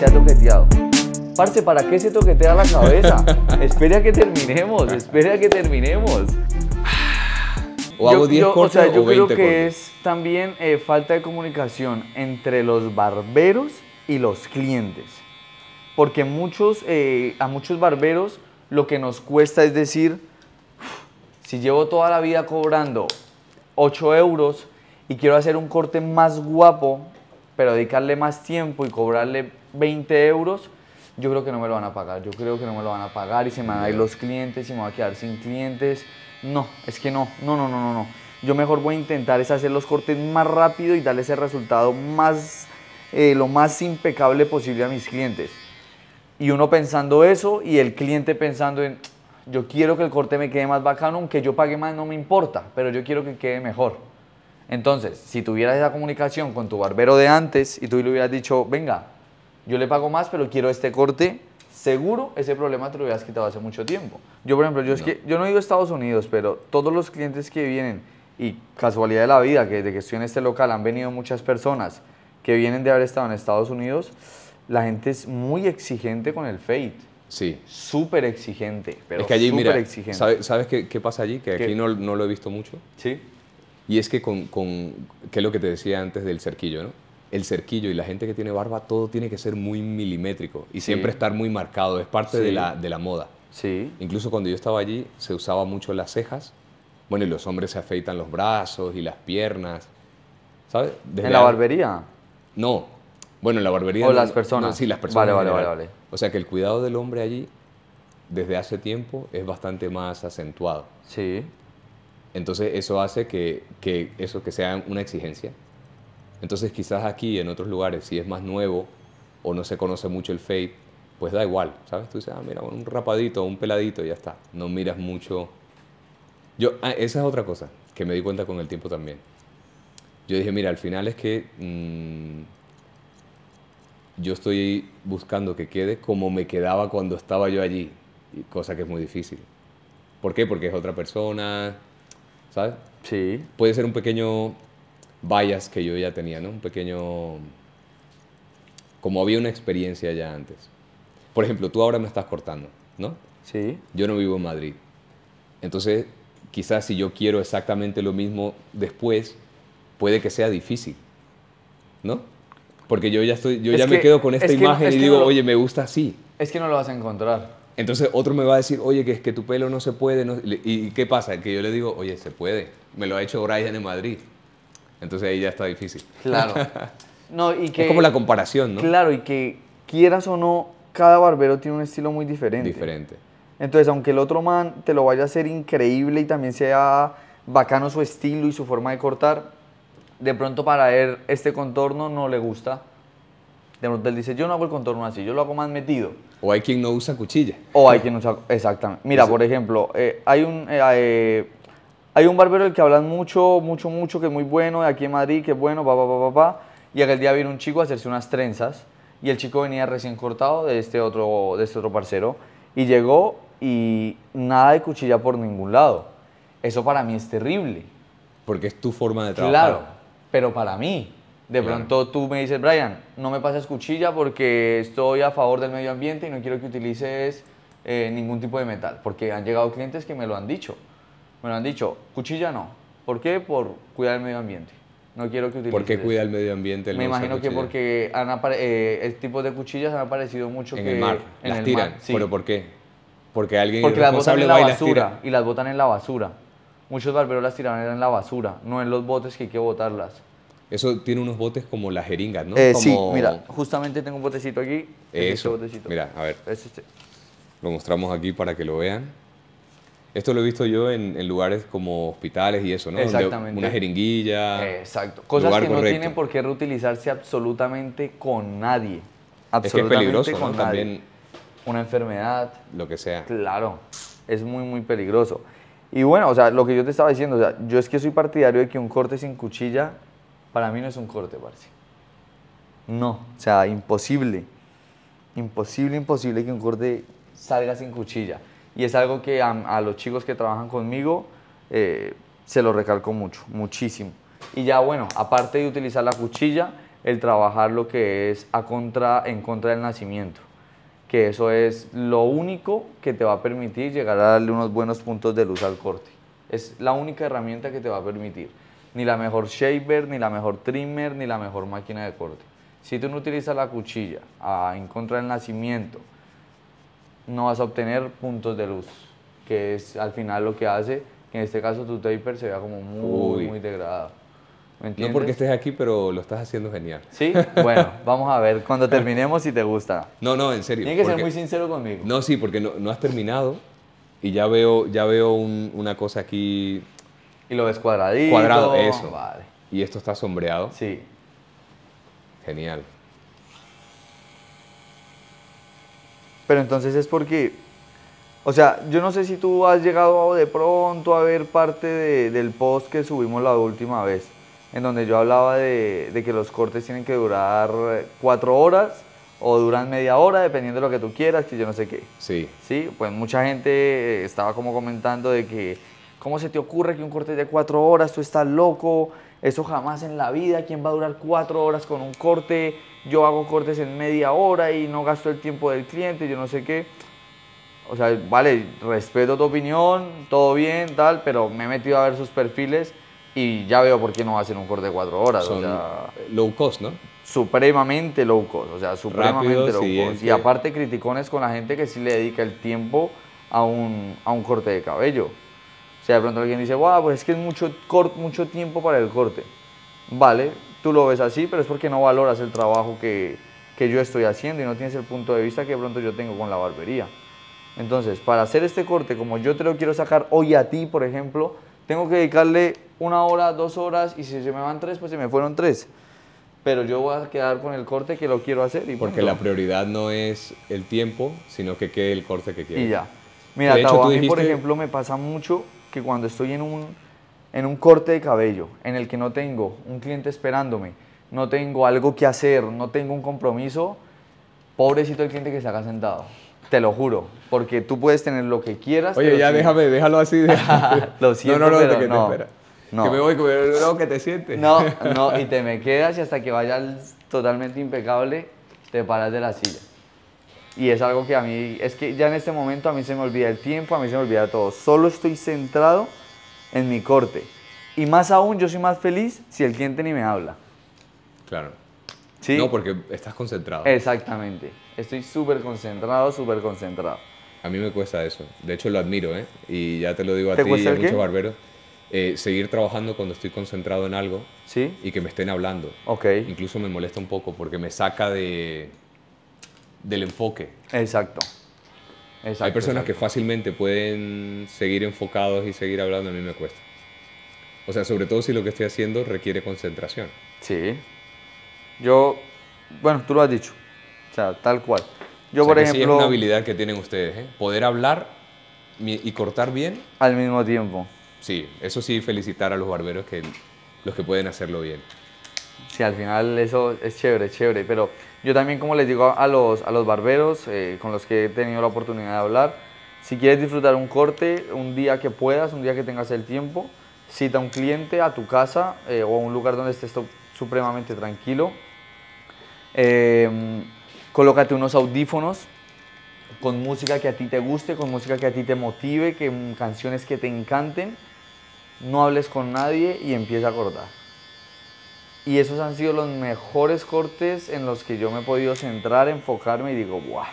se ha toqueteado. Parce, ¿para qué se toquetea la cabeza? Espere a que terminemos, espere a que terminemos. O hago 10 cortes o 20 yo creo que cortes. es también falta de comunicación entre los barberos y los clientes. Porque a muchos barberos lo que nos cuesta es decir, si llevo toda la vida cobrando 8 euros y quiero hacer un corte más guapo, pero dedicarle más tiempo y cobrarle 20 euros, yo creo que no me lo van a pagar. Yo creo que no me lo van a pagar y se me van a ir los clientes y me voy a quedar sin clientes. No, es que no. Yo mejor voy a intentar es hacer los cortes más rápido y darle ese resultado lo más impecable posible a mis clientes. Y uno pensando eso y el cliente pensando en, yo quiero que el corte me quede más bacano, aunque yo pague más no me importa, pero yo quiero que quede mejor. Entonces, si tuvieras esa comunicación con tu barbero de antes y tú le hubieras dicho, venga, yo le pago más, pero quiero este corte, seguro ese problema te lo hubieras quitado hace mucho tiempo. Yo, por ejemplo, yo no he ido a Estados Unidos, pero todos los clientes que vienen, y casualidad de la vida, que desde que estoy en este local han venido muchas personas que vienen de haber estado en Estados Unidos, la gente es muy exigente con el fade. Sí. Súper exigente, pero es que allí, mira, exigente. ¿sabes qué pasa allí? Que aquí no lo he visto mucho. Sí. Y es que que es lo que te decía antes del cerquillo, ¿no? El cerquillo y la gente que tiene barba, todo tiene que ser muy milimétrico y siempre estar muy marcado, es parte de la moda. Sí. Incluso cuando yo estaba allí se usaba mucho las cejas, bueno, y los hombres se afeitan los brazos y las piernas, ¿sabes? ¿En la barbería? No, bueno, en la barbería... ¿O las personas? No, sí, las personas. Vale. O sea que el cuidado del hombre allí, desde hace tiempo, es bastante más acentuado. Sí. Entonces eso hace que sea una exigencia. Entonces quizás aquí, en otros lugares, si es más nuevo o no se conoce mucho el fade, pues da igual, ¿sabes? Tú dices, mira, un rapadito, un peladito y ya está. No miras mucho. Esa es otra cosa que me di cuenta con el tiempo también. Yo dije, mira, al final es que yo estoy buscando que quede como me quedaba cuando estaba yo allí, cosa que es muy difícil. ¿Por qué? Porque es otra persona, ¿sabes? Sí. Puede ser un pequeño bias que yo ya tenía, ¿no? Un pequeño... Como había una experiencia ya antes. Por ejemplo, tú ahora me estás cortando, ¿no? Sí. Yo no vivo en Madrid. Entonces, quizás si yo quiero exactamente lo mismo después, puede que sea difícil, ¿no? Porque yo ya me quedo con esta imagen y digo, oye, me gusta así. Es que no lo vas a encontrar. Entonces otro me va a decir, oye, que es que tu pelo no se puede. No. ¿Y qué pasa? Que yo le digo, oye, se puede. Me lo ha hecho Brian en Madrid. Entonces ahí ya está difícil. Claro. No, y que, es como la comparación, ¿no? Claro, y que quieras o no, cada barbero tiene un estilo muy diferente. Diferente. Entonces, aunque el otro man te lo vaya a hacer increíble y también sea bacano su estilo y su forma de cortar, de pronto para él este contorno no le gusta. De pronto él dice, yo no hago el contorno así, yo lo hago más metido. O hay quien no usa cuchilla. O hay quien usa, exactamente. Mira, por ejemplo, hay un barbero del que hablan mucho, que es muy bueno, de aquí en Madrid, que es bueno, y aquel día vino un chico a hacerse unas trenzas, y el chico venía recién cortado de este otro parcero, y llegó y nada de cuchilla por ningún lado. Eso para mí es terrible. Porque es tu forma de trabajar. Claro, pero para mí. De pronto tú me dices, Brian, no me pases cuchilla porque estoy a favor del medio ambiente y no quiero que utilices ningún tipo de metal. Porque han llegado clientes que me lo han dicho. Me lo han dicho, cuchilla no. ¿Por qué? Por cuidar el medio ambiente. No quiero que utilices. ¿Por qué cuida el medio ambiente? Me imagino que porque este tipo de cuchillas han aparecido mucho en el mar. En las tiran. Sí. ¿Pero por qué? Porque alguien porque las botan en la basura. Las y las botan en la basura. Muchos barberos las tiran en la basura, no en los botes que hay que botarlas. Eso tiene unos botes como las jeringas, ¿no? Sí, mira, justamente tengo un botecito aquí. Eso, botecito. mira, a ver. Es este. Lo mostramos aquí para que lo vean. Esto lo he visto yo en lugares como hospitales y eso, ¿no? Exactamente. Una jeringuilla. Exacto. Cosas que no tienen por qué reutilizarse absolutamente con nadie. Absolutamente es que es peligroso, con ¿no? nadie. También. Una enfermedad. Lo que sea. Claro, es muy, muy peligroso. Y bueno, o sea, lo que yo te estaba diciendo, o sea, yo es que soy partidario de que un corte sin cuchilla, para mí no es un corte, parce. No, o sea, imposible. Imposible que un corte salga sin cuchilla. Y es algo que a los chicos que trabajan conmigo se lo recalco mucho, muchísimo. Y ya bueno, aparte de utilizar la cuchilla, el trabajar lo que es en contra del nacimiento, que eso es lo único que te va a permitir llegar a darle unos buenos puntos de luz al corte. Es la única herramienta que te va a permitir. Ni la mejor shaver, ni la mejor trimmer, ni la mejor máquina de corte. Si tú no utilizas la cuchilla en contra del nacimiento, no vas a obtener puntos de luz, que es al final lo que hace que en este caso tu taper se vea como muy degradado. ¿Me entiendes? No porque estés aquí, pero lo estás haciendo genial. ¿Sí? Bueno, vamos a ver cuando terminemos si te gusta. No, en serio. Tienes que ser muy sincero conmigo. No, sí, porque no has terminado y ya veo una cosa aquí. Y lo ves cuadradito. Cuadrado, eso. Vale. Y esto está sombreado. Sí. Genial. Pero entonces es porque, o sea, yo no sé si tú has llegado de pronto a ver parte del post que subimos la última vez, en donde yo hablaba de que los cortes tienen que durar 4 horas o duran media hora, dependiendo de lo que tú quieras, que yo no sé qué. Sí. Sí, pues mucha gente estaba como comentando de que, ¿cómo se te ocurre que un corte es de 4 horas? Tú estás loco, eso jamás en la vida, ¿quién va a durar 4 horas con un corte? Yo hago cortes en media hora y no gasto el tiempo del cliente, yo no sé qué. O sea, vale, respeto tu opinión, todo bien, tal, pero me he metido a ver sus perfiles y ya veo por qué no hacen un corte de 4 horas. Son o sea, low cost, ¿no? supremamente low cost, o sea, supremamente Rápido, low siguiente. cost. Y aparte criticones con la gente que sí le dedica el tiempo a un corte de cabello. O sea, de pronto alguien dice, wow, pues es que es mucho tiempo para el corte. Vale, tú lo ves así, pero es porque no valoras el trabajo que yo estoy haciendo y no tienes el punto de vista que de pronto yo tengo con la barbería. Entonces, para hacer este corte, como yo te lo quiero sacar hoy a ti, por ejemplo, tengo que dedicarle 1 hora, 2 horas, y si se me van 3, pues se me fueron 3. Pero yo voy a quedar con el corte que lo quiero hacer y Porque punto. la prioridad no es el tiempo, sino que quede el corte que quieres. Y ya. Mira, De hecho, Tavo, tú a mí, por dijiste- ejemplo, me pasa mucho que cuando estoy en un corte de cabello en el que no tengo un cliente esperándome, no tengo algo que hacer, no tengo un compromiso, pobrecito el cliente que se haga sentado. Te lo juro, porque tú puedes tener lo que quieras. Oye, pero ya si- déjalo así. Lo siento, no, pero que te no. espera. No. Que me voy, que te sientes. No, y te me quedas y hasta que vayas totalmente impecable, te paras de la silla. Y es algo que a mí, es que ya en este momento a mí se me olvida el tiempo, a mí se me olvida todo. Solo estoy centrado en mi corte. Y más aún, yo soy más feliz si el cliente ni me habla. Claro. ¿Sí? No, porque estás concentrado. Exactamente. Estoy súper concentrado, súper concentrado. A mí me cuesta eso. De hecho, lo admiro, ¿eh? Y ya te lo digo a ¿Te ti y cuesta a el muchos qué? barberos. Seguir trabajando cuando estoy concentrado en algo ¿Sí? y que me estén hablando. Ok. Incluso me molesta un poco porque me saca del enfoque. Exacto. Exacto. Hay personas que exacto. fácilmente pueden seguir enfocados y seguir hablando, a mí me cuesta. O sea, sobre todo si lo que estoy haciendo requiere concentración. Sí. Yo, bueno, tú lo has dicho. O sea, tal cual. Yo, O sea, por que sí es ejemplo, una habilidad que tienen ustedes, ¿eh? Poder hablar y cortar bien. al mismo tiempo. Sí, eso sí, felicitar a los barberos los que pueden hacerlo bien. Sí, al final eso es chévere, pero yo también, como les digo a los barberos con los que he tenido la oportunidad de hablar, si quieres disfrutar un corte, un día que puedas, un día que tengas el tiempo, cita a un cliente a tu casa o a un lugar donde estés supremamente tranquilo. Colócate unos audífonos con música que a ti te guste, con música que a ti te motive, canciones que te encanten. No hables con nadie y empieza a cortar. Y esos han sido los mejores cortes en los que yo me he podido centrar, enfocarme y digo, ¡guau!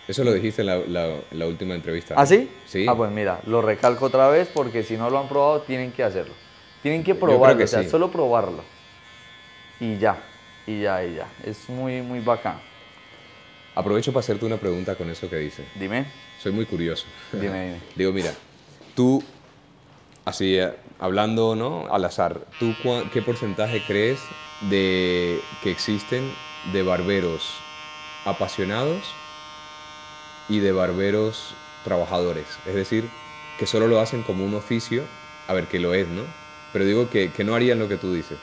Eso lo dijiste en la última entrevista. ¿Ah, sí? Sí. Ah, pues mira, lo recalco otra vez porque si no lo han probado, tienen que hacerlo. Tienen que Yo creo probarlo, que o sea, sí. solo probarlo. Y ya. Es muy bacán. Aprovecho para hacerte una pregunta con eso que dices. Dime, Soy muy curioso. dime. Digo, mira, tú, así hablando, ¿no? Al azar, ¿tú qué porcentaje crees de que existen de barberos apasionados y de barberos trabajadores? Es decir, que solo lo hacen como un oficio, a ver, que lo es, ¿no? Pero digo que no harían lo que tú dices.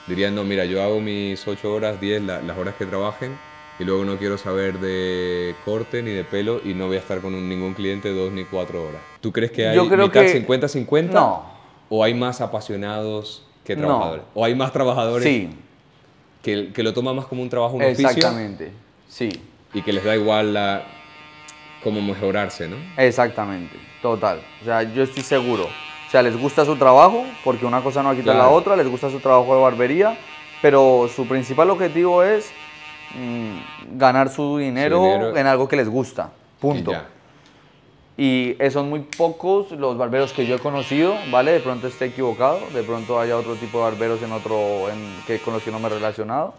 Dirían, no, mira, yo hago mis 8 horas, 10, las horas que trabajen, y luego no quiero saber de corte ni de pelo y no voy a estar con ningún cliente 2 ni 4 horas. ¿Tú crees que hay Yo creo mitad que 50-50? no. ¿O hay más apasionados que No. trabajadores? ¿O hay más trabajadores? Sí. que lo toma más como un trabajo, un oficio. Exactamente, sí. Y que les da igual cómo mejorarse, ¿no? Exactamente, total. O sea, yo estoy seguro. O sea, les gusta su trabajo, porque una cosa no quita la otra, les gusta su trabajo de barbería, pero su principal objetivo es ganar su dinero en algo que les gusta, punto. Y son muy pocos los barberos que yo he conocido, ¿vale? De pronto esté equivocado, de pronto haya otro tipo de barberos con los que no me he relacionado,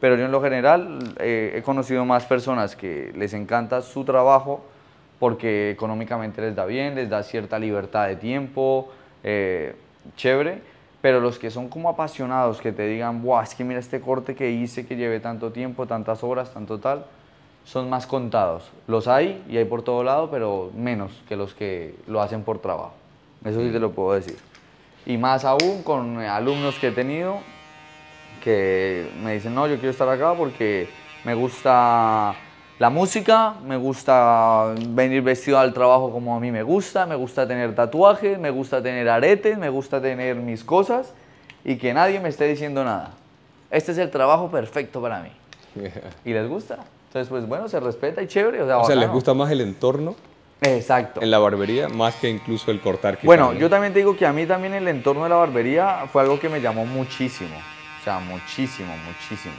pero yo en lo general he conocido más personas que les encanta su trabajo porque económicamente les da bien, les da cierta libertad de tiempo, chévere, pero los que son como apasionados, que te digan, buah, es que mira este corte que hice, que llevé tanto tiempo, tantas horas, tanto tal, son más contados. Los hay y hay por todo lado, pero menos que los que lo hacen por trabajo. Eso sí te lo puedo decir. Y más aún con alumnos que he tenido que me dicen, no, yo quiero estar acá porque me gusta la música, me gusta venir vestido al trabajo como a mí me gusta tener tatuajes, me gusta tener aretes, me gusta tener mis cosas y que nadie me esté diciendo nada. Este es el trabajo perfecto para mí. Y les gusta. Entonces, pues bueno, se respeta y chévere. O sea, les gusta más el entorno. Exacto. En la barbería, más que incluso el cortar. Quizá, bueno, ¿no? yo también te digo que a mí también el entorno de la barbería fue algo que me llamó muchísimo. O sea, muchísimo, muchísimo.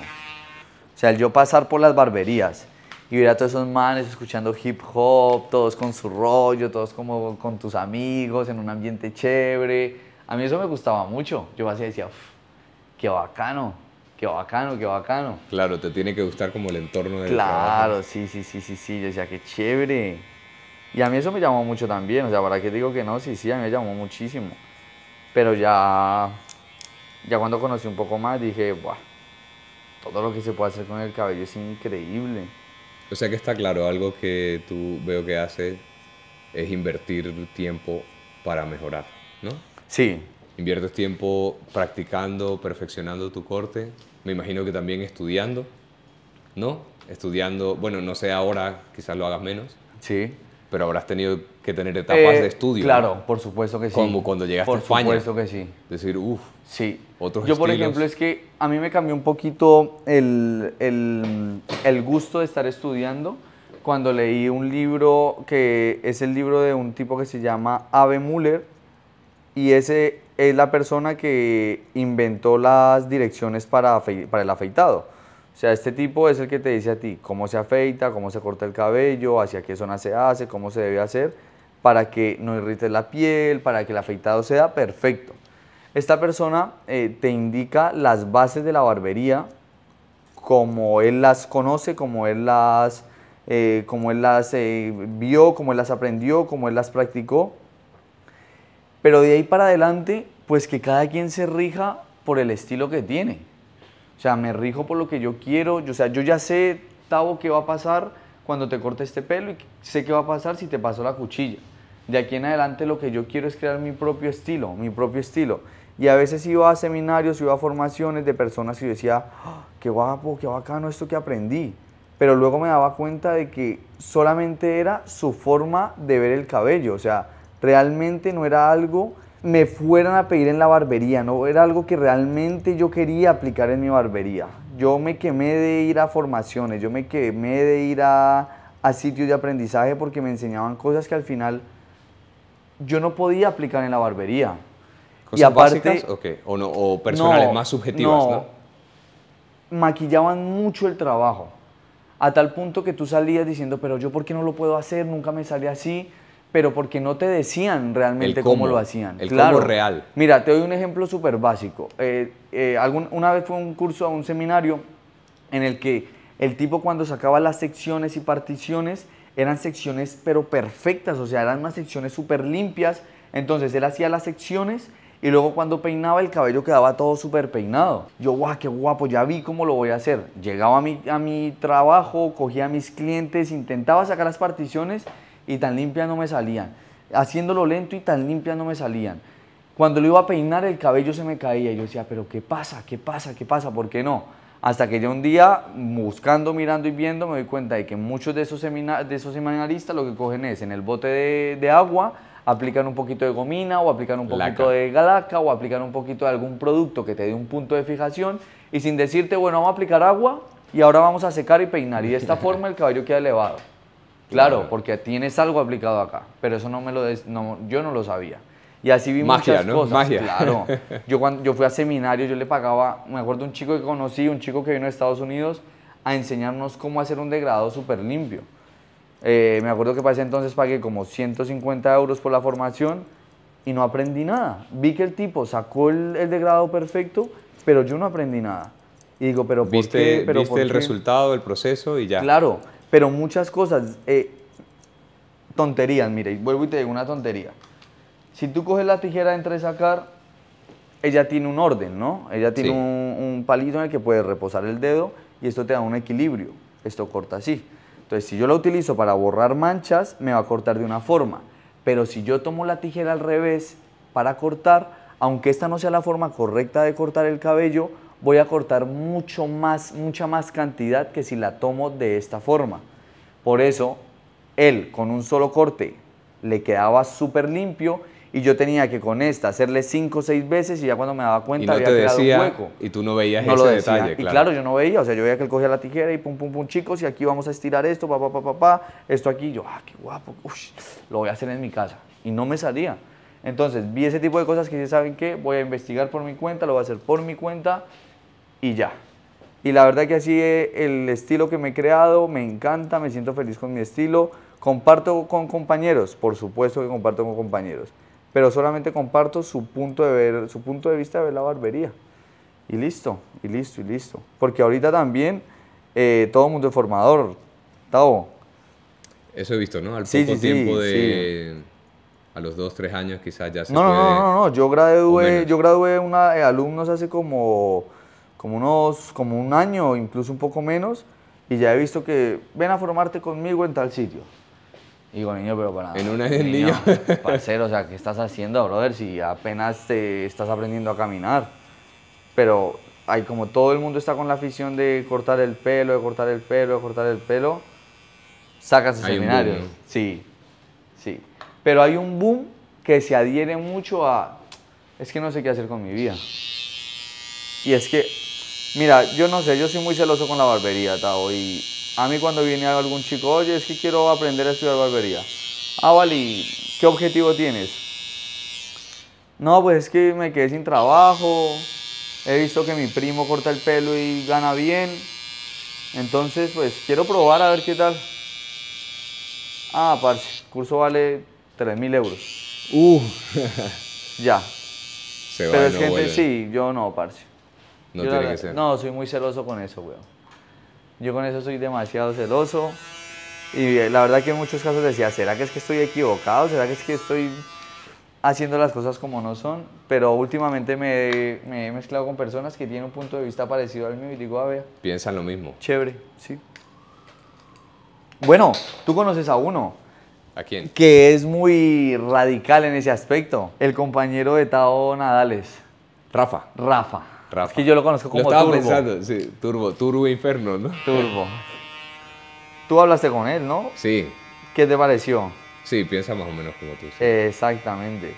O sea, el yo pasar por las barberías y ver a todos esos manes escuchando hip hop, todos con su rollo, todos como con tus amigos, en un ambiente chévere. A mí eso me gustaba mucho. Yo así decía, qué bacano, qué bacano, qué bacano. Claro, te tiene que gustar como el entorno del trabajo. Claro, sí. Yo decía, qué chévere. Y a mí eso me llamó mucho también. O sea, ¿para qué digo que no? Sí, a mí me llamó muchísimo. Pero ya cuando conocí un poco más dije, buah, todo lo que se puede hacer con el cabello es increíble. O sea que está claro, algo que tú veo que haces es invertir tiempo para mejorar, ¿no? Sí. Inviertes tiempo practicando, perfeccionando tu corte, me imagino que también estudiando, ¿no? Estudiando, bueno, no sé ahora, quizás lo hagas menos. Sí. Pero habrás tenido que tener etapas de estudio. Claro, ¿no? por supuesto que sí. Como cuando llegaste a España. Por supuesto que sí. Decir, uff, sí. Otros Yo, por estilos. ejemplo, es que a mí me cambió un poquito el gusto de estar estudiando cuando leí un libro que es el libro de un tipo que se llama Ave Müller, y ese es la persona que inventó las direcciones para el afeitado. O sea, este tipo es el que te dice a ti cómo se afeita, cómo se corta el cabello, hacia qué zona se hace, cómo se debe hacer, para que no irrites la piel, para que el afeitado sea perfecto. Esta persona te indica las bases de la barbería, como él las conoce, como él las vio, como él las aprendió, como él las practicó. Pero de ahí para adelante, pues que cada quien se rija por el estilo que tiene. O sea, me rijo por lo que yo quiero. O sea, yo ya sé, Tavo, qué va a pasar cuando te corte este pelo y sé qué va a pasar si te paso la cuchilla. De aquí en adelante lo que yo quiero es crear mi propio estilo, mi propio estilo. Y a veces iba a seminarios, iba a formaciones de personas y decía, oh, qué guapo, qué bacano esto que aprendí. Pero luego me daba cuenta de que solamente era su forma de ver el cabello. O sea, realmente no era algo me fueran a pedir en la barbería, no era algo que realmente yo quería aplicar en mi barbería. Yo me quemé de ir a formaciones, yo me quemé de ir a sitios de aprendizaje porque me enseñaban cosas que al final yo no podía aplicar en la barbería. ¿Cosas y aparte, básicas o qué? ¿O, no, o personales, más subjetivas? No, maquillaban mucho el trabajo, a tal punto que tú salías diciendo, pero yo ¿por qué no lo puedo hacer? Nunca me sale así. Pero porque no te decían realmente cómo lo hacían. El cómo real. Mira, te doy un ejemplo súper básico. Una vez fue un curso, un seminario, en el que el tipo cuando sacaba las secciones y particiones, eran secciones pero perfectas, o sea, eran unas secciones súper limpias. Entonces él hacía las secciones y luego cuando peinaba el cabello quedaba todo súper peinado. Yo, guau, qué guapo, ya vi cómo lo voy a hacer. Llegaba a mi trabajo, cogía a mis clientes, intentaba sacar las particiones y tan limpias no me salían, haciéndolo lento y tan limpias no me salían. Cuando lo iba a peinar el cabello se me caía y yo decía, pero ¿qué pasa? ¿Qué pasa? ¿Qué pasa? ¿Por qué no? Hasta que yo un día, buscando, mirando y viendo, me doy cuenta de que muchos de esos seminaristas lo que cogen es en el bote de agua, aplican un poquito de gomina o aplican un poquito Laca. de laca o aplican un poquito de algún producto que te dé un punto de fijación y sin decirte, bueno, vamos a aplicar agua y ahora vamos a secar y peinar y de esta forma el cabello queda elevado. Claro, Claro. porque tienes algo aplicado acá, pero eso no me lo yo no lo sabía. Y así vi Magia, muchas ¿no? cosas. Magia. Claro. Cuando yo fui a seminarios, yo le pagaba, me acuerdo un chico que conocí, un chico que vino de Estados Unidos a enseñarnos cómo hacer un degradado súper limpio. Me acuerdo que para ese entonces pagué como 150 euros por la formación y no aprendí nada. Vi que el tipo sacó el degradado perfecto, pero yo no aprendí nada. Y digo, pero ¿por qué? Viste, ¿Pero viste por el qué? resultado, el proceso y ya. Claro, pero muchas cosas, tonterías, mire, y vuelvo y te digo una tontería. Si tú coges la tijera de entresacar, ella tiene un orden, ¿no? Ella tiene Sí. un palito en el que puedes reposar el dedo y esto te da un equilibrio. Esto corta así. Entonces, si yo la utilizo para borrar manchas, me va a cortar de una forma. Pero si yo tomo la tijera al revés para cortar, aunque esta no sea la forma correcta de cortar el cabello, voy a cortar mucha más cantidad que si la tomo de esta forma. Por eso, él con un solo corte le quedaba súper limpio y yo tenía que con esta hacerle 5 o 6 veces y ya cuando me daba Y cuenta no había te quedado un decía, hueco. y tú no veías No ese lo decía. detalle, Y claro. claro, yo no veía, o sea, yo veía que él cogía la tijera y pum, pum, pum, chicos, y aquí vamos a estirar esto, esto aquí, yo, qué guapo, ush, lo voy a hacer en mi casa. Y no me salía. Entonces, vi ese tipo de cosas que, ¿saben qué? Voy a investigar por mi cuenta, lo voy a hacer por mi cuenta y ya. Y la verdad que así el estilo que me he creado me encanta, me siento feliz con mi estilo. Comparto con compañeros, por supuesto que comparto con compañeros, pero solamente comparto su punto de vista de ver la barbería. Y listo, y listo, y listo. Porque ahorita también todo el mundo es formador, Tavo. Eso he visto, ¿no? Al Sí, poco sí, sí, tiempo de... A los 2, 3 años quizás ya se No, no, puede... no, no, no, o menos. yo gradué alumnos hace como un año, incluso un poco menos, y ya he visto que ven a formarte conmigo en tal sitio. Y digo, niño, pero para En una niño, niño. parcero, o sea, ¿qué estás haciendo, brother? Si apenas te estás aprendiendo a caminar. Pero hay como todo el mundo está con la afición de cortar el pelo, de cortar el pelo, de cortar el pelo, sacan sus Hay un seminarios. boom, ¿no? Sí, sí. Pero hay un boom que se adhiere mucho a, es que no sé qué hacer con mi vida. Y es que, mira, yo no sé, yo soy muy celoso con la barbería, Tao, y a mí cuando viene algún chico, oye, es que quiero aprender a estudiar barbería. Vale, ¿y qué objetivo tienes? No, pues es que me quedé sin trabajo, he visto que mi primo corta el pelo y gana bien, entonces pues quiero probar a ver qué tal. Parce, el curso vale 3.000 euros. Ya. Se va Pero y es no gente, vuelve. sí, yo no, parce. No Yo tiene que ser. No, soy muy celoso con eso, weón. Yo con eso soy demasiado celoso. Y la verdad que en muchos casos decía, ¿será que es que estoy equivocado? ¿Será que es que estoy haciendo las cosas como no son? Pero últimamente me he mezclado con personas que tienen un punto de vista parecido al mío y digo, a ver, Piensan lo mismo. chévere, sí. Bueno, tú conoces a uno ¿A quién? que es muy radical en ese aspecto. El compañero de Tao Nadales, Rafa. Rafa. Rafa. Es que yo lo conozco como Lo estaba Turbo. pensando, sí. Turbo Inferno, ¿no? Turbo. Tú hablaste con él, ¿no? Sí. ¿Qué te pareció? Sí, piensa más o menos como tú. Sí. Exactamente.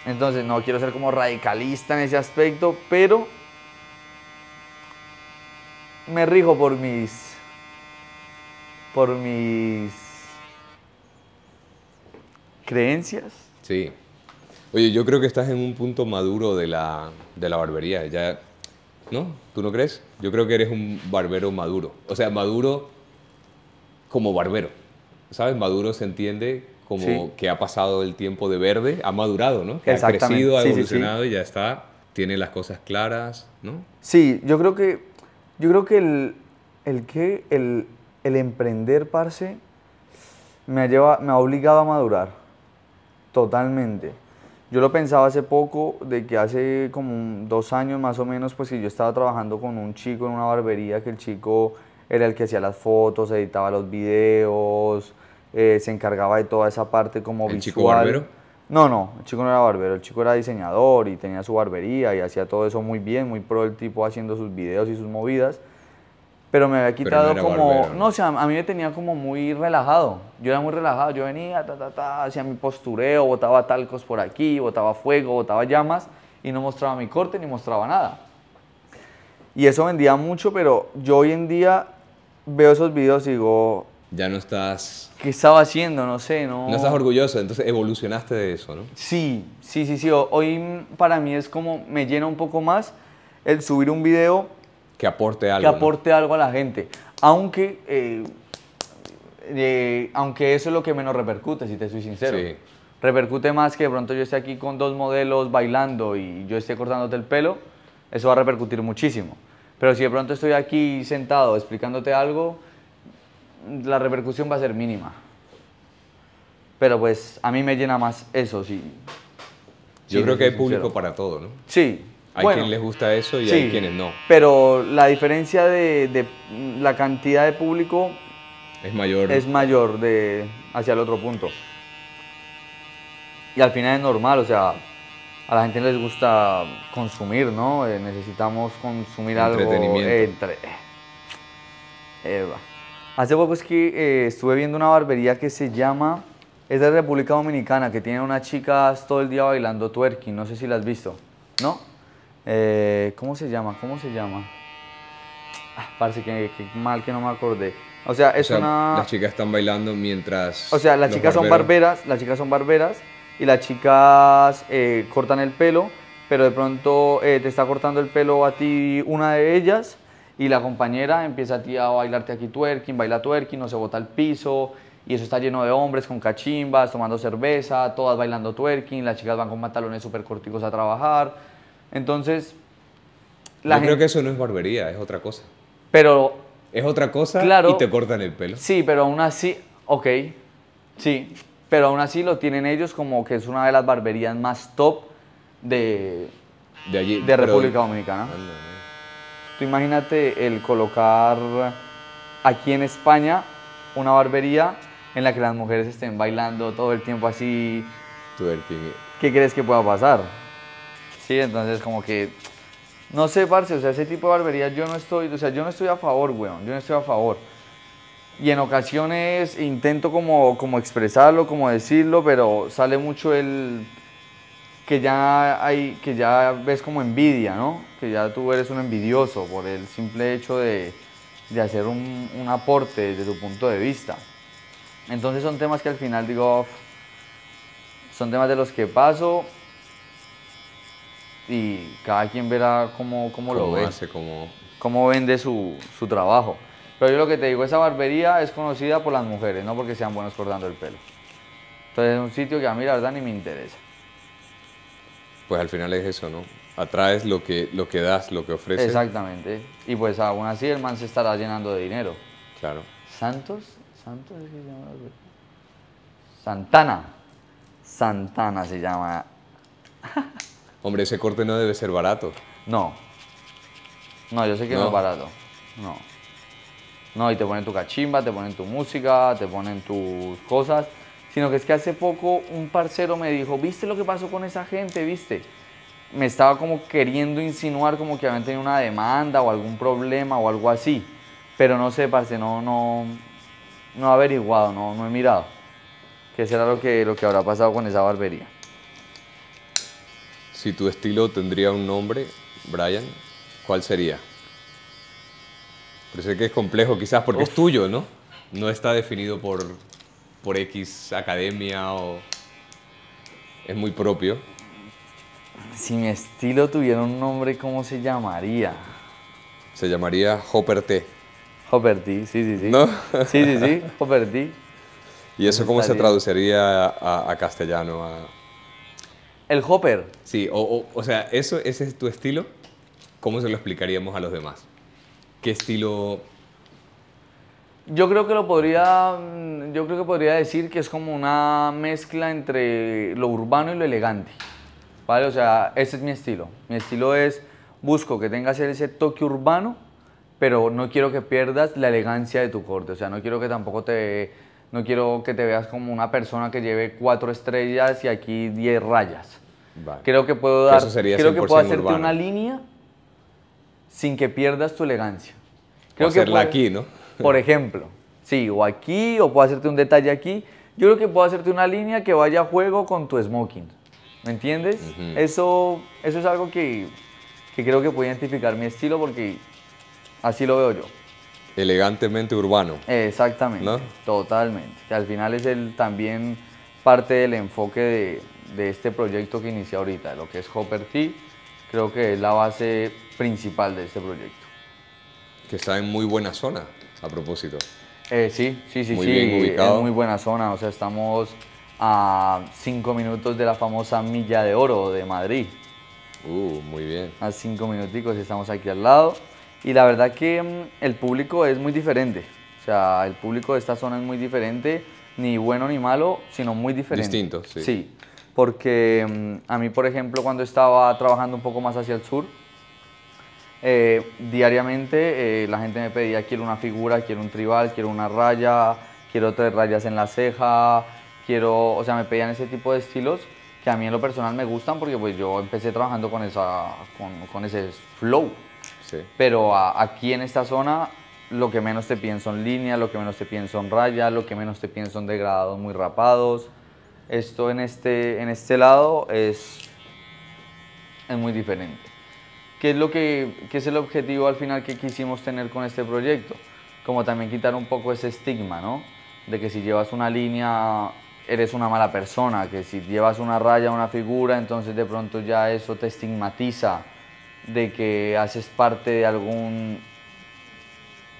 Entonces, no quiero ser como radicalista en ese aspecto, pero me rijo por mis creencias. Sí. Oye, yo creo que estás en un punto maduro de la barbería. Ya, ¿no? ¿Tú no crees? Yo creo que eres un barbero maduro. O sea, maduro como barbero. ¿Sabes? Maduro se entiende como Sí. que ha pasado el tiempo de verde, ha madurado, ¿no? Que ha Exactamente. crecido, ha Sí, sí, sí. evolucionado y ya está. Tiene las cosas claras, ¿no? Sí, yo creo que el emprender, parce, me ha obligado a madurar. Totalmente. Yo lo pensaba hace poco, de que hace como 2 años más o menos, pues que yo estaba trabajando con un chico en una barbería, que el chico era el que hacía las fotos, editaba los videos, se encargaba de toda esa parte como ¿El visual. chico barbero? No, no, el chico no era barbero, el chico era diseñador y tenía su barbería y hacía todo eso muy bien, muy pro el tipo haciendo sus videos y sus movidas. pero me había Pero quitado no era como, barbero, no, ¿no? o sea, a mí me tenía como muy relajado. Yo era muy relajado, yo venía, hacía mi postureo, botaba talcos por aquí, botaba fuego, botaba llamas y no mostraba mi corte ni mostraba nada. Y eso vendía mucho, pero yo hoy en día veo esos videos y digo, Ya no estás, ¿qué estaba haciendo? No sé, no. no estás orgulloso, entonces evolucionaste de eso, ¿no? Sí, sí, sí, sí. Hoy para mí es como, me llena un poco más el subir un video Que aporte algo, que ¿no? aporte algo a la gente. Aunque eso es lo que menos repercute, si te soy sincero. Sí. Repercute más que de pronto yo esté aquí con dos modelos bailando y yo esté cortándote el pelo, eso va a repercutir muchísimo. Pero si de pronto estoy aquí sentado explicándote algo, la repercusión va a ser mínima. Pero pues a mí me llena más eso, sí. Yo Sí, creo te que hay soy público sincero. para todo, ¿no? Sí. Hay bueno, quien les gusta eso y sí, hay quienes no. pero la diferencia de la cantidad de público Es mayor. es mayor hacia el otro punto. Y al final es normal, o sea, a la gente les gusta consumir, ¿no? Necesitamos consumir algo Entretenimiento. Eva. Hace poco es que estuve viendo una barbería que se llama, es de República Dominicana, que tiene unas chicas todo el día bailando twerking, no sé si la has visto, ¿no? ¿Cómo se llama? ¿Cómo se llama? Parece que mal que no me acordé. O sea, O es sea, una... las chicas están bailando mientras. O sea, las los chicas son barberas, las chicas son barberas y las chicas cortan el pelo, pero de pronto te está cortando el pelo a ti una de ellas y la compañera empieza a ti a bailarte aquí twerking, baila twerking, no se bota al piso y eso está lleno de hombres con cachimbas, tomando cerveza, todas bailando twerking, las chicas van con pantalones súper corticos a trabajar. Entonces, Yo creo que eso no es barbería, es otra cosa. pero Es otra cosa claro, y te cortan el pelo. sí, pero aún así, ok, sí, pero aún así lo tienen ellos como que es una de las barberías más top de, De allí. de pero- República Dominicana. Anda, ¿no? Tú imagínate el colocar aquí en España una barbería en la que las mujeres estén bailando todo el tiempo así, Twerking. ¿qué crees que pueda pasar? Sí, entonces como que, no sé, parce, o sea, ese tipo de barbería yo no estoy, o sea, yo no estoy a favor, weón, yo no estoy a favor. Y en ocasiones intento como expresarlo, como decirlo, pero sale mucho el que ya ves como envidia, ¿no? Que ya tú eres un envidioso por el simple hecho de hacer un aporte desde tu punto de vista. Entonces son temas que al final digo, "Uf", son temas de los que paso y cada quien verá cómo lo Como ve, hace, como. cómo vende su trabajo. Pero yo lo que te digo, esa barbería es conocida por las mujeres, no porque sean buenos cortando el pelo. Entonces es un sitio que a mí la verdad ni me interesa. Pues al final es eso, ¿no? Atraes lo que das, lo que ofreces. Exactamente. Y pues aún así el man se estará llenando de dinero. Claro. ¿Santos? ¿Santos es que se llama? Santana. Santana se llama. Hombre, ese corte no debe ser barato. No. No, yo sé que no No. es barato. No. No, y te ponen tu cachimba, te ponen tu música, te ponen tus cosas. Sino que es que hace poco un parcero me dijo, ¿viste lo que pasó con esa gente? ¿Viste? Me estaba como queriendo insinuar como que habían tenido una demanda o algún problema o algo así. Pero no sé, parce, no he averiguado, no he mirado. ¿Qué será lo que habrá pasado con esa barbería? Si tu estilo tendría un nombre, Brian, ¿cuál sería? Pero sé que es complejo quizás porque es tuyo, ¿no? No está definido por X academia o... Es muy propio. Si mi estilo tuviera un nombre, ¿cómo se llamaría? Se llamaría Hopper T. Hopper T, sí, sí, sí. ¿No? Sí, sí, sí, Hopper T. ¿Y eso cómo se estaría. traduciría a castellano? El Hopper. Sí, o sea, ese es tu estilo. ¿Cómo se lo explicaríamos a los demás? ¿Qué estilo? Yo creo que yo creo que podría decir que es como una mezcla entre lo urbano y lo elegante, ¿vale? O sea, ese es mi estilo. Mi estilo es, busco que tengas ese toque urbano, pero no quiero que pierdas la elegancia de tu corte. O sea, no quiero que no quiero que te veas como una persona que lleve 4 estrellas y aquí 10 rayas. Vale. Creo que puedo Que eso sería creo que 100% puedo hacerte urbano. una línea sin que pierdas tu elegancia. O hacerla puede- aquí, ¿no? Por ejemplo, sí, o aquí, o puedo hacerte un detalle aquí. Yo creo que puedo hacerte una línea que vaya a juego con tu smoking. ¿Me entiendes? Ujú. Eso es algo que creo que puede identificar mi estilo porque así lo veo yo. Elegantemente urbano, Exactamente, ¿no? totalmente. Que al final es también parte del enfoque de este proyecto que inicia ahorita, de lo que es Hopper Tea. Creo que es la base principal de este proyecto. Que está en muy buena zona, a propósito. Sí, sí, sí, Muy sí, bien es ubicado. muy buena zona. O sea, estamos a 5 minutos de la famosa Milla de Oro de Madrid. Muy bien. A 5 minuticos estamos aquí al lado. Y la verdad que el público es muy diferente. O sea, el público de esta zona es muy diferente, ni bueno ni malo, sino muy diferente. Distinto, sí. Sí, porque a mí, por ejemplo, cuando estaba trabajando un poco más hacia el sur, diariamente la gente me pedía, quiero una figura, quiero un tribal, quiero una raya, quiero 3 rayas en la ceja, quiero, o sea, me pedían ese tipo de estilos que a mí en lo personal me gustan porque pues yo empecé trabajando con ese flow. Sí. Pero aquí en esta zona lo que menos te piden son líneas, lo que menos te piden son rayas, lo que menos te piden son degradados muy rapados. Esto en este lado es muy diferente. ¿Qué es qué es el objetivo al final que quisimos tener con este proyecto? Como también quitar un poco ese estigma, ¿no? De que si llevas una línea eres una mala persona, que si llevas una raya, una figura, entonces de pronto ya eso te estigmatiza, de que haces parte de algún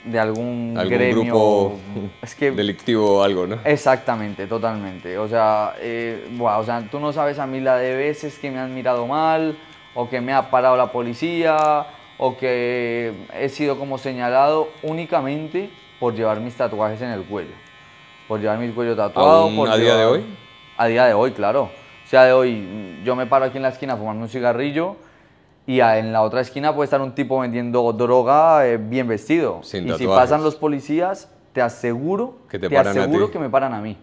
gremio. Grupo Es que delictivo o algo, ¿no? exactamente, totalmente. O sea, buah, o sea, tú no sabes a mí la de veces que me han mirado mal, o que me ha parado la policía, o que he sido como señalado únicamente por llevar mis tatuajes en el cuello. Por llevar mi cuello tatuado, ¿Aún por a día de hoy? A día de hoy, claro. O sea, de hoy yo me paro aquí en la esquina a fumarme un cigarrillo y en la otra esquina puede estar un tipo vendiendo droga bien vestido. Sin Y si tatuajes. pasan los policías, te aseguro, Que te paran a ti. que me paran a mí.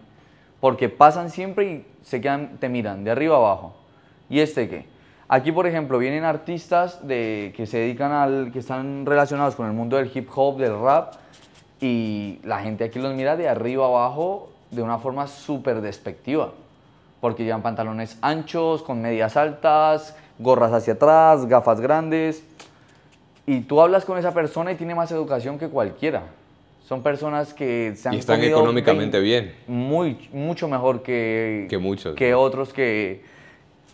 Porque pasan siempre y se quedan, te miran de arriba a abajo. ¿Y este qué? Aquí, por ejemplo, vienen artistas que se dedican que están relacionados con el mundo del hip hop, del rap, y la gente aquí los mira de arriba a abajo de una forma súper despectiva. Porque llevan pantalones anchos, con medias altas, gorras hacia atrás, gafas grandes. Y tú hablas con esa persona y tiene más educación que cualquiera. Son personas que se han Y están comido económicamente bien. mucho mejor que muchos. que otros que...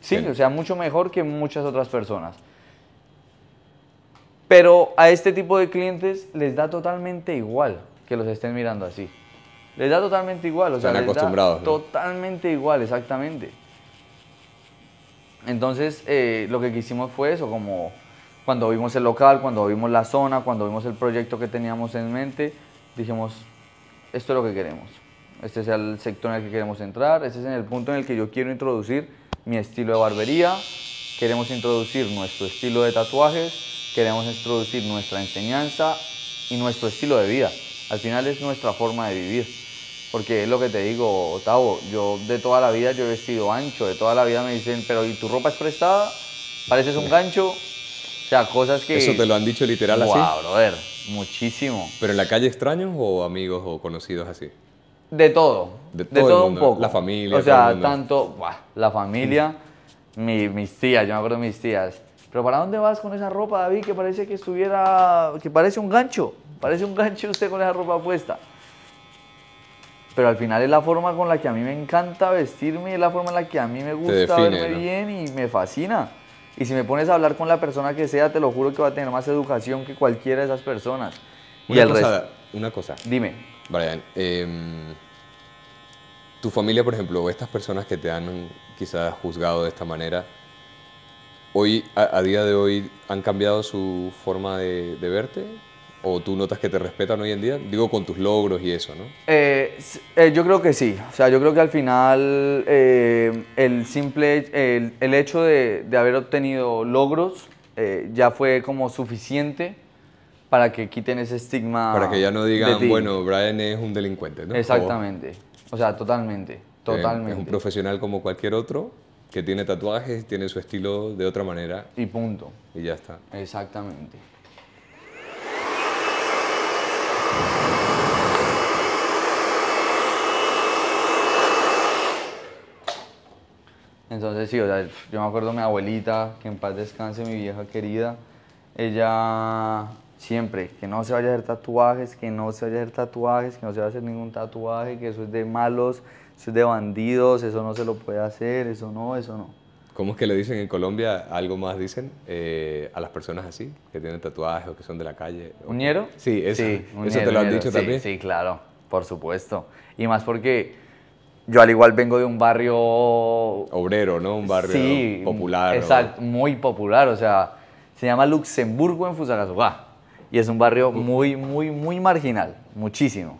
Sí, Bien. o sea, mucho mejor que muchas otras personas. Pero a este tipo de clientes les da totalmente igual que los estén mirando así. Les da totalmente igual, o sea, Están les da acostumbrados, ¿no? totalmente igual, exactamente. Entonces, lo que quisimos fue eso, como cuando vimos el local, cuando vimos la zona, cuando vimos el proyecto que teníamos en mente, dijimos, esto es lo que queremos. Este es el sector en el que queremos entrar, este es en el punto en el que yo quiero introducir mi estilo de barbería, queremos introducir nuestro estilo de tatuajes, queremos introducir nuestra enseñanza y nuestro estilo de vida. Al final es nuestra forma de vivir. Porque es lo que te digo, Tavo, yo de toda la vida yo he vestido ancho, de toda la vida me dicen, pero ¿y tu ropa es prestada? ¿Pareces un gancho? O sea, cosas que... ¿Eso te lo han dicho literal así? Wow, brother, muchísimo. ¿Pero en la calle extraños o amigos o conocidos así? De todo, De todo el un mundo, poco. la familia, O todo el sea, mundo. tanto, la familia, mis tías, yo me acuerdo de mis tías. ¿Pero para dónde vas con esa ropa, David? Que parece que que parece un gancho. Parece un gancho usted con esa ropa puesta. Pero al final es la forma con la que a mí me encanta vestirme, es la forma en la que a mí me gusta define, verme ¿no? bien y me fascina. Y si me pones a hablar con la persona que sea, te lo juro que va a tener más educación que cualquiera de esas personas. Y el resto, Una cosa, dime. Brian, tu familia, por ejemplo, o estas personas que te han quizás juzgado de esta manera, hoy, a día de hoy, ¿han cambiado su forma de verte? ¿O tú notas que te respetan hoy en día? Digo, con tus logros y eso, ¿no? Yo creo que sí. O sea, yo creo que al final el hecho de haber obtenido logros ya fue como suficiente para que quiten ese estigma. Para que ya no de digan, ti. bueno, Brian es un delincuente, ¿no? Exactamente. O sea, totalmente. Totalmente. Es un profesional como cualquier otro que tiene tatuajes, tiene su estilo de otra manera Y punto. y ya está. Exactamente. Entonces sí, o sea, yo me acuerdo de mi abuelita, que en paz descanse, mi vieja querida, ella siempre, que no se vaya a hacer tatuajes, que no se vaya a hacer tatuajes, que no se vaya a hacer ningún tatuaje, que eso es de malos, eso es de bandidos, eso no se lo puede hacer, eso no, eso no. ¿Cómo es que le dicen en Colombia? ¿Algo más dicen a las personas así, que tienen tatuajes o que son de la calle? ¿Uñero? Sí, eso, Sí, eso te lo han uñero, dicho sí, también. sí, claro, por supuesto. Y más porque yo al igual vengo de un barrio... Obrero, ¿no? Un barrio Sí, popular. exacto, muy popular, o sea, se llama Luxemburgo en Fusagasugá y es un barrio muy marginal, muchísimo.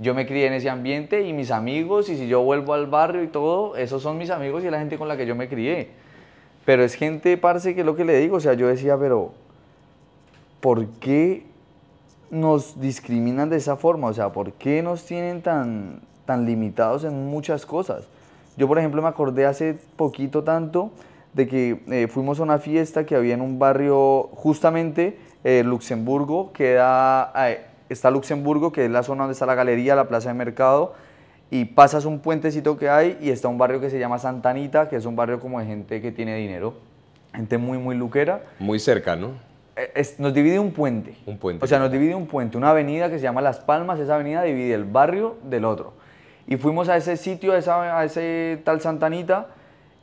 Yo me crié en ese ambiente y mis amigos, y si yo vuelvo al barrio y todo, esos son mis amigos y la gente con la que yo me crié. Pero es gente, parce, que es lo que le digo, o sea, yo decía, pero ¿por qué nos discriminan de esa forma? O sea, ¿por qué nos tienen tan limitados en muchas cosas? Yo, por ejemplo, me acordé hace poquito tanto de que fuimos a una fiesta que había en un barrio, justamente Luxemburgo, está Luxemburgo, que es la zona donde está la galería, la plaza de mercado, y pasas un puentecito que hay y está un barrio que se llama Santa Anita, que es un barrio como de gente que tiene dinero, gente muy luquera. Muy cerca, ¿no? Nos divide un puente. Un puente. O sea, nos divide un puente, una avenida que se llama Las Palmas, esa avenida divide el barrio del otro. Y fuimos a ese sitio, a ese tal Santa Anita,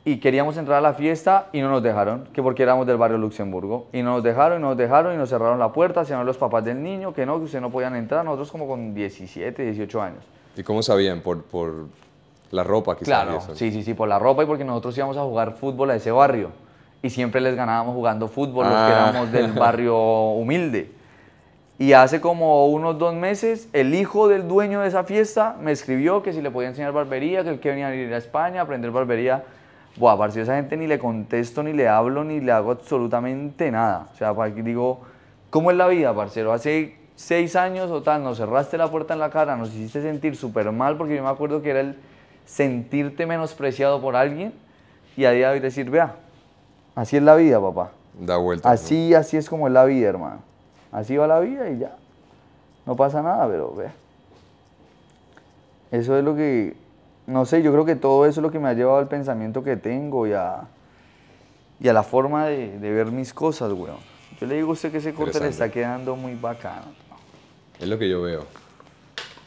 y queríamos entrar a la fiesta y no nos dejaron, que porque éramos del barrio Luxemburgo. Y no nos dejaron, y nos cerraron la puerta, se llamaron los papás del niño, que ustedes no podían entrar, nosotros como con 17, 18 años. ¿Y cómo sabían? ¿Por la ropa quizás? Claro, sí, por la ropa y porque nosotros íbamos a jugar fútbol a ese barrio. Y siempre les ganábamos jugando fútbol, los que éramos del barrio humilde. Y hace como unos 2 meses, el hijo del dueño de esa fiesta me escribió que si le podía enseñar barbería, que él que venía a ir a España a aprender barbería. Buah, parce, a esa gente ni le contesto, ni le hablo, ni le hago absolutamente nada. O sea, digo, ¿cómo es la vida, parcero? Hace 6 años o tal, nos cerraste la puerta en la cara, nos hiciste sentir súper mal, porque yo me acuerdo que era el sentirte menospreciado por alguien, y a día de hoy decir, vea, así es la vida, papá. Da vueltas. Así es como es la vida, hermano. Así va la vida y ya. No pasa nada, pero ve. Eso es lo que, no sé, yo creo que todo eso es lo que me ha llevado al pensamiento que tengo y a la forma de ver mis cosas, weón. Yo le digo a usted que ese corte le está quedando muy bacano. ¿No? Es lo que yo veo.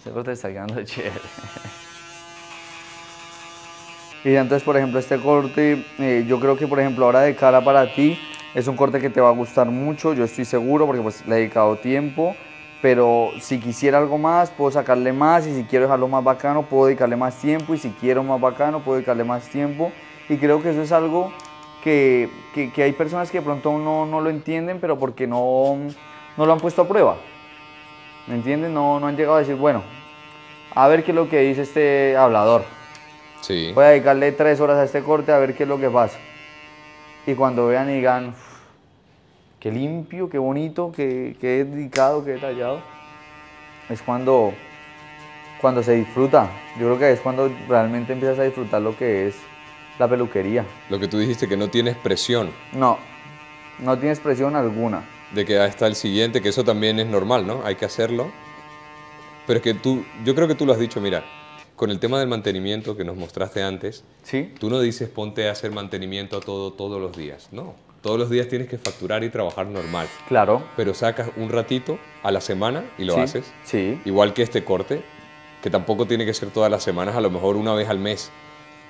Ese corte le está quedando chévere. Y entonces, por ejemplo, este corte, yo creo que, por ejemplo, ahora de cara para ti, es un corte que te va a gustar mucho, yo estoy seguro, porque pues le he dedicado tiempo, pero si quisiera algo más, puedo sacarle más, y si quiero dejarlo más bacano, puedo dedicarle más tiempo, y si quiero más bacano, puedo dedicarle más tiempo, y creo que eso es algo que hay personas que de pronto no lo entienden, pero porque no lo han puesto a prueba, ¿me entienden? No han llegado a decir, bueno, a ver qué es lo que dice este hablador. Sí. Voy a dedicarle 3 horas a este corte a ver qué es lo que pasa. Y cuando vean y digan, qué limpio, qué bonito, qué dedicado, qué detallado, es cuando se disfruta. Yo creo que es cuando realmente empiezas a disfrutar lo que es la peluquería. Lo que tú dijiste, que no tienes presión. No tienes presión alguna. De que ahí está el siguiente, que eso también es normal, ¿no? Hay que hacerlo. Pero es que yo creo que tú lo has dicho, mira, con el tema del mantenimiento que nos mostraste antes, ¿Sí? tú no dices ponte a hacer mantenimiento a todo todos los días, no. Todos los días tienes que facturar y trabajar normal. Claro. Pero sacas un ratito a la semana y lo haces. Sí. Igual que este corte, que tampoco tiene que ser todas las semanas, a lo mejor una vez al mes.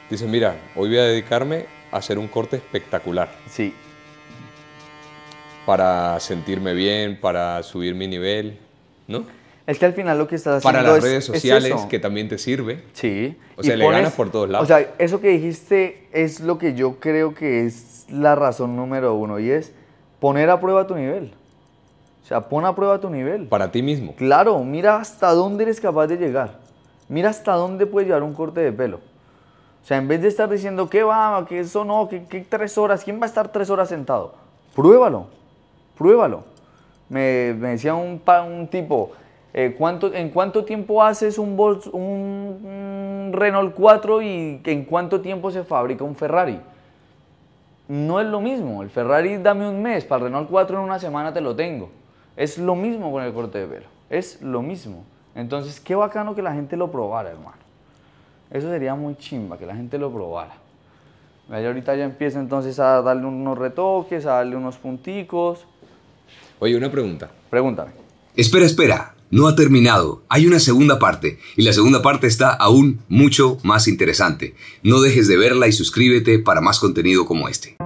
Dices, mira, hoy voy a dedicarme a hacer un corte espectacular. Sí. Para sentirme bien, para subir mi nivel, ¿no? Es que al final lo que estás haciendo para las redes sociales, es eso. que también te sirve. Sí. O sea, le ganas por todos lados. O sea, eso que dijiste es lo que yo creo que es la razón número 1, y es poner a prueba tu nivel. O sea, pon a prueba tu nivel. Para ti mismo. Claro, mira hasta dónde eres capaz de llegar. Mira hasta dónde puedes llevar un corte de pelo. O sea, en vez de estar diciendo, ¿qué va? ¿Qué eso no? ¿Qué 3 horas? ¿Quién va a estar 3 horas sentado? Pruébalo. Me decía un tipo, ¿en cuánto tiempo haces un Renault 4 y en cuánto tiempo se fabrica un Ferrari? No es lo mismo. El Ferrari dame un mes, para el Renault 4 en una semana te lo tengo. Es lo mismo con el corte de pelo. Es lo mismo. Entonces, qué bacano que la gente lo probara, hermano. Eso sería muy chimba, que la gente lo probara. Ahí ahorita ya empieza entonces a darle unos retoques, a darle unos punticos. Oye, una pregunta. Pregúntame. Espera, no ha terminado. Hay una segunda parte y la segunda parte está aún mucho más interesante. No dejes de verla y suscríbete para más contenido como este.